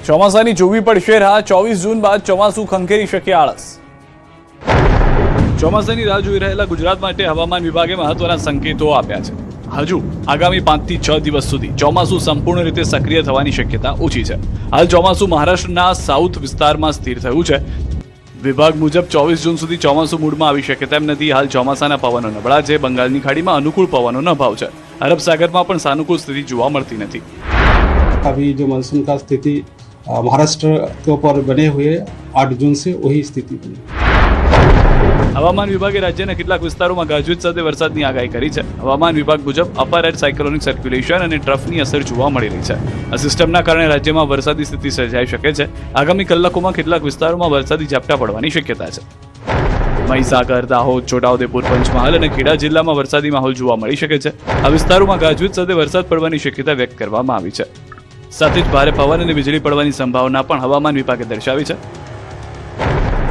ચોમાસાની જોવી પડશે રાહ 24 જૂન બાદ ચોમાસું ખંખેરી શકે આળસ। ચોમાસાની રાહ જોઈ રહેલા ગુજરાત માટે હવામાન વિભાગે મહત્વના સંકેતો આપ્યા છે। હજુ આગામી 5 થી 6 દિવસ સુધી ચોમાસું સંપૂર્ણ રીતે સક્રિય થવાની શક્યતા ઓછી છે। હાલ ચોમાસું મહારાષ્ટ્રના સાઉથ વિસ્તારમાં સ્થિર થયું છે। વિભાગ મુજબ 24 જૂન સુધી ચોમાસું મૂડમાં આવી શકે તેમ નથી। હાલ ચોમાસાના પવનો નબળા છે। બંગાળની ખાડીમાં અનુકૂળ પવનોનો ભાવ છે। અરબ સાગરમાં પણ સાનુકૂળ સ્થિતિ જોવા મળતી નથી। अभी जो मानसून का स्थिति महाराष्ट्र के ऊपर बने हुए 8 जून से वही स्थिति बनी। હવામાન વિભાગે રાજ્યના કેટલાક વિસ્તારોમાં ગાજવીજ સાથે વરસાદની આગાહી કરી છે। હવામાન વિભાગ મુજબ અપર એર સાયક્લોનિક સર્ક્યુલેશન અને ટ્રફની અસર જોવા મળી રહી છે। આ સિસ્ટમના કારણે રાજ્યમાં વરસાદી સ્થિતિ સર્જાઈ શકે છે। આગામી કલાકોમાં કેટલાક વિસ્તારોમાં વરસાદી ઝાપટા પડવાની શક્યતા છે। મહીસાગર, દાહોદ, છોટાઉદેપુર, પંચમહાલ અને ખેડા જિલ્લામાં વરસાદી માહોલ જોવા મળી શકે છે। આ વિસ્તારોમાં ગાજવીજ સાથે વરસાદ પડવાની શક્યતા વ્યક્ત કરવામાં આવી છે। સાથે જ ભારે પવન અને વીજળી પડવાની સંભાવના પણ હવામાન વિભાગે દર્શાવી છે।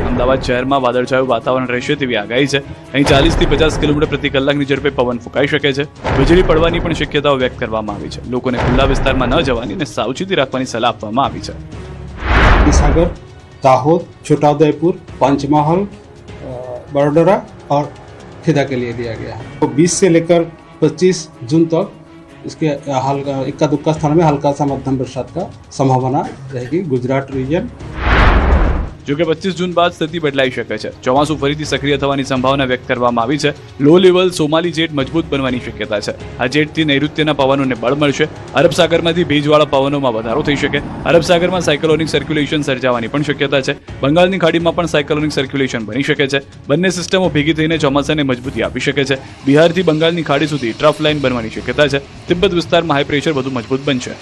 અમદાવાદ શહેરમાં વાદળછાયું વાતાવરણ રહેશે તેવી આગાહી છે। અહીં 40 થી 50 કિલોમીટર પ્રતિ કલાકની ઝડપે પવન ફૂંકાઈ શકે છે। વીજળી પડવાની પણ શક્યતાઓ વ્યક્ત કરવામાં આવી છે। લોકોને ખુલ્લા વિસ્તારમાં ન જવાની અને સાવચેતી રાખવાની સલાહ આપવામાં આવી છે। महीसागर, दाहोद, छोटाउदेपुर, पंचमहल, बड़ोदरा और खेदा के लिए दिया गया है। तो 20 से लेकर 25 जून तक इसके हल्का इक्का दुक्का स्थान में हल्का सा मध्यम बरसात का संभावना रहेगी गुजरात रीजन। જો કે 25 જૂન બાદ સ્થિતિ બદલાઈ શકે છે। ચોમાસું ફરીથી સક્રિય થવાની સંભાવના વ્યક્ત કરવામાં આવી છે। લો લેવલ સોમાલી જેટ મજબૂત બનવાની શક્યતા છે। આ જેટથી નૈઋત્યના પવનોને બળ મળશે। અરબ સાગરમાંથી ભેજવાળા પવનોમાં વધારો થઈ શકે। અરબ સાગરમાં સાયક્લોનિક સર્ક્યુલેશન સર્જાવાની પણ શક્યતા છે। બંગાળની ખાડીમાં પણ સાયક્લોનિક સર્ક્યુલેશન બની શકે છે। બંને સિસ્ટમો ભેગી થઈને ચોમાસાને મજબૂતી આપી શકે છે। બિહારથી બંગાળની ખાડી સુધી ટ્રફ લાઇન બનવાની શક્યતા છે। તિબ્બત વિસ્તારમાં હાઈ પ્રેશર વધુ મજબૂત બનશે।